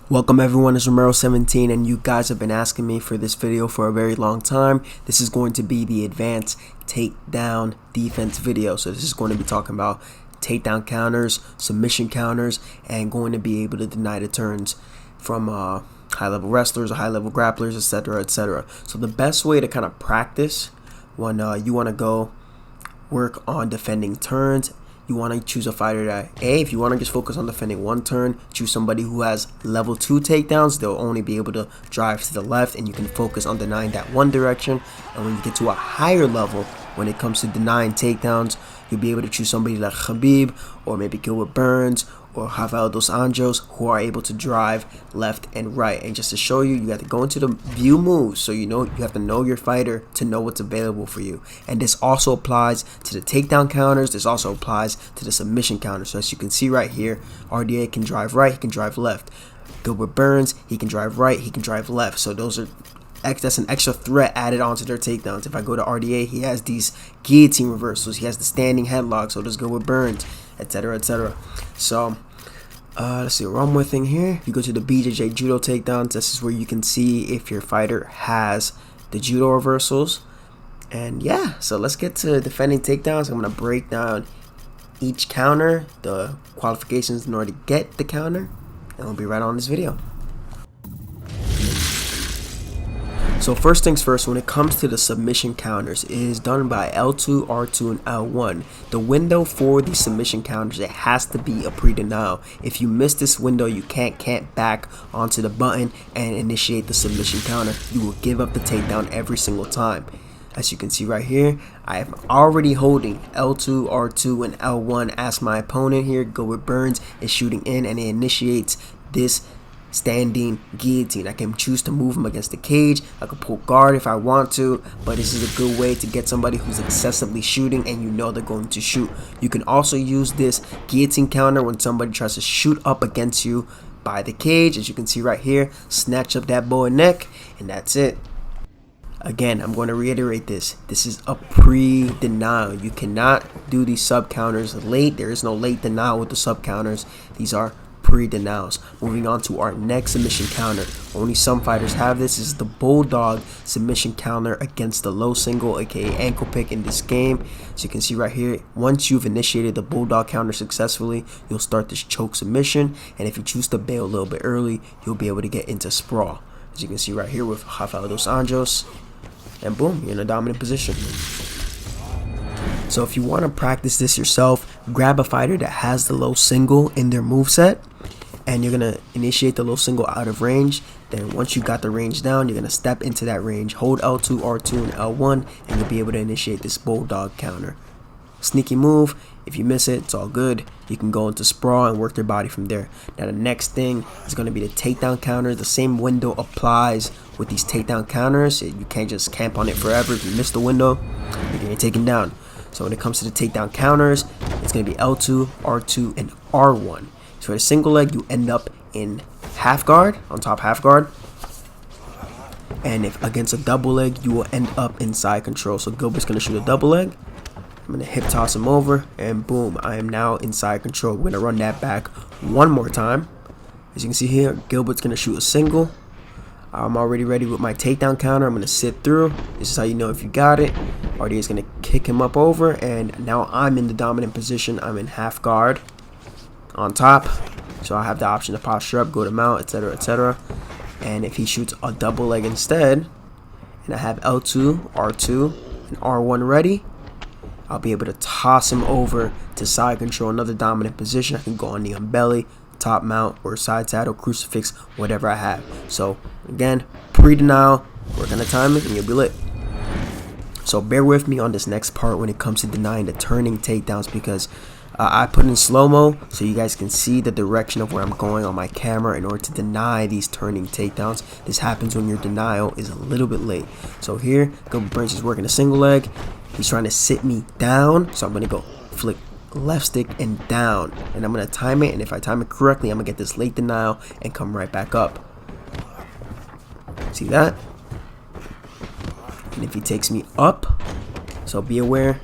Welcome everyone, it's Romero17 and you guys have been asking me for this video for a very long time. This is going to be the advanced takedown defense video. So this is going to be talking about takedown counters, submission counters, and going to be able to deny the turns from high-level wrestlers or high-level grapplers, etc., etc. So the best way to kind of practice when you want to go work on defending turns, you want to choose a fighter that, if you want to just focus on defending one turn, choose somebody who has level 2 takedowns. They'll only be able to drive to the left and you can focus on denying that one direction. And when you get to a higher level, when it comes to denying takedowns, you'll be able to choose somebody like Khabib or maybe Gilbert Burns or Rafael dos Anjos, who are able to drive left and right. And just to show you, you have to go into the view moves, so you have to know your fighter to know what's available for you. And this also applies to the takedown counters. This also applies to the submission counters. So as you can see right here, RDA can drive right, he can drive left. Gilbert Burns, he can drive right, he can drive left. So that's an extra threat added onto their takedowns. If I go to RDA, he has these guillotine reversals, he has the standing headlock, so does Gilbert Burns, etc., etc. So let's see, one more thing here. If you go to the BJJ judo takedowns, this is where you can see if your fighter has the judo reversals. And yeah, so let's get to defending takedowns. I'm going to break down each counter, the qualifications in order to get the counter, and we'll be right on this video. So first things first, when it comes to the submission counters, it is done by L2, R2, and L1. The window for the submission counters, it has to be a pre-denial. If you miss this window, you can't back onto the button and initiate the submission counter. You will give up the takedown every single time. As you can see right here, I am already holding L2, R2, and L1 as my opponent here. Gilbert Burns is shooting in and it initiates this standing guillotine. I can choose to move him against the cage. I can pull guard if I want to, but this is a good way to get somebody who's excessively shooting and you know they're going to shoot. You can also use this guillotine counter when somebody tries to shoot up against you by the cage. As you can see right here, snatch up that bow and neck, and that's it. Again, I'm going to reiterate this. This is a pre-denial. You cannot do these sub counters late. There is no late denial with the sub counters. These are pre-denials. Moving on to our next submission counter. Only some fighters have this. This is the bulldog submission counter against the low single, aka ankle pick in this game. So you can see right here, once you've initiated the bulldog counter successfully, you'll start this choke submission, and if you choose to bail a little bit early, you'll be able to get into sprawl. As you can see right here with Rafael dos Anjos, and boom, you're in a dominant position. So if you want to practice this yourself, grab a fighter that has the low single in their moveset, and you're going to initiate the low single out of range. Then once you got the range down, you're going to step into that range, hold L2, R2, and L1, and you'll be able to initiate this bulldog counter. Sneaky move. If you miss it, it's all good. You can go into sprawl and work your body from there. Now the next thing is going to be the takedown counter. The same window applies with these takedown counters. You can't just camp on it forever. If you miss the window, you're getting taken down. So when it comes to the takedown counters, it's going to be L2, R2, and R1. So for a single leg, you end up in half guard, on top half guard. And if against a double leg, you will end up in side control. So Gilbert's going to shoot a double leg. I'm going to hip toss him over, and boom, I am now in side control. We're going to run that back one more time. As you can see here, Gilbert's going to shoot a single. I'm already ready with my takedown counter. I'm going to sit through. This is how you know if you got it. RDA is going to kick him up over, and now I'm in the dominant position. I'm in half guard on top. So I have the option to posture up, go to mount, etc., etc. And if he shoots a double leg instead, and I have L2, R2, and R1 ready, I'll be able to toss him over to side control, another dominant position. I can go on knee on belly, top mount, or side saddle, crucifix, whatever I have. So again, pre-denial, work on the timing, and you'll be lit. So bear with me on this next part when it comes to denying the turning takedowns, because I put in slow-mo so you guys can see the direction of where I'm going on my camera in order to deny these turning takedowns. This happens when your denial is a little bit late. So here, Gilbert Burns is working a single leg. He's trying to sit me down, so I'm going to go flick left stick and down, and I'm going to time it, and if I time it correctly, I'm going to get this late denial and come right back up. See that? And if he takes me up, so be aware,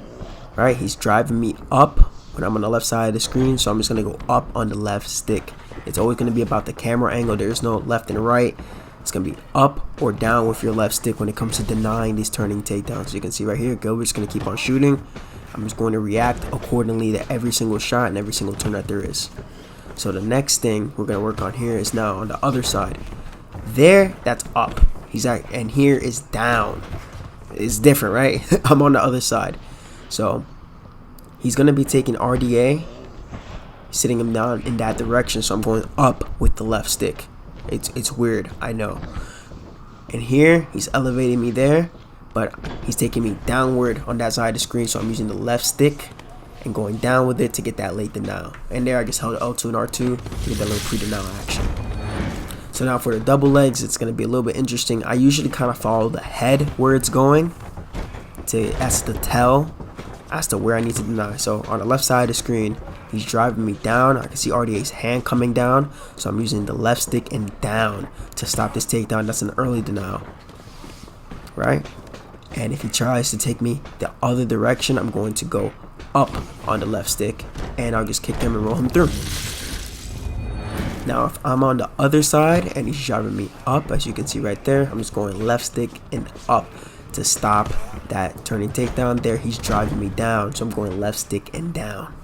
right? He's driving me up when I'm on the left side of the screen, so I'm just going to go up on the left stick. It's always going to be about the camera angle. There's no left and right. It's going to be up or down with your left stick when it comes to denying these turning takedowns. So you can see right here, Gilbert's going to keep on shooting. I'm just going to react accordingly to every single shot and every single turn that there is. So the next thing we're going to work on here is now on the other side. There, that's up. And here is down. It's different, right? I'm on the other side. So he's going to be taking RDA, sitting him down in that direction. So I'm going up with the left stick. It's weird, I know. And here, he's elevating me there, but he's taking me downward on that side of the screen. So I'm using the left stick and going down with it to get that late denial. And there I just held L2 and R2 to get that little pre-denial action. So now for the double legs, it's going to be a little bit interesting. I usually kind of follow the head where it's going as the tell as to where I need to deny. So on the left side of the screen, he's driving me down. I can see RDA's hand coming down. So I'm using the left stick and down to stop this takedown. That's an early denial, right? And if he tries to take me the other direction, I'm going to go up on the left stick and I'll just kick him and roll him through. Now if I'm on the other side and he's driving me up, as you can see right there, I'm just going left stick and up to stop that turning takedown. There he's driving me down, so I'm going left stick and down.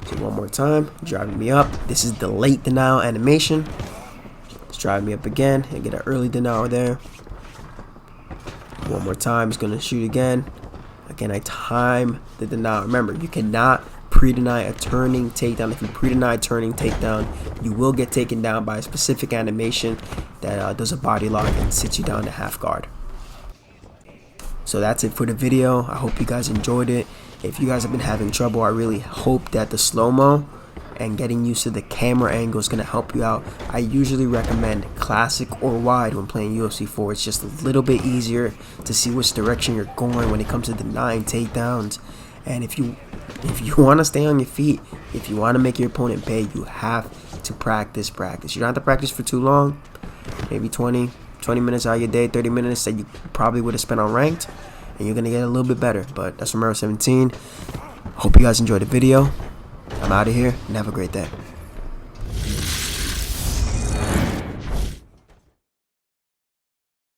So one more time, driving me up. This is the late denial animation. He's driving me up again and get an early denial there. One more time, he's gonna shoot again. Again, I time the denial. Remember, you cannot pre-deny a turning takedown. If you pre-deny a turning takedown, you will get taken down by a specific animation that does a body lock and sits you down to half guard. So that's it for the video. I hope you guys enjoyed it. If you guys have been having trouble, I really hope that the slow-mo and getting used to the camera angle is going to help you out. I usually recommend classic or wide when playing UFC 4. It's just a little bit easier to see which direction you're going when it comes to denying takedowns. And if you want to stay on your feet, if you want to make your opponent pay, you have to practice. You don't have to practice for too long, maybe 20 minutes out of your day, 30 minutes that you probably would have spent on ranked, and you're going to get a little bit better. But that's Romero 17. Hope you guys enjoyed the video. I'm out of here and have a great day.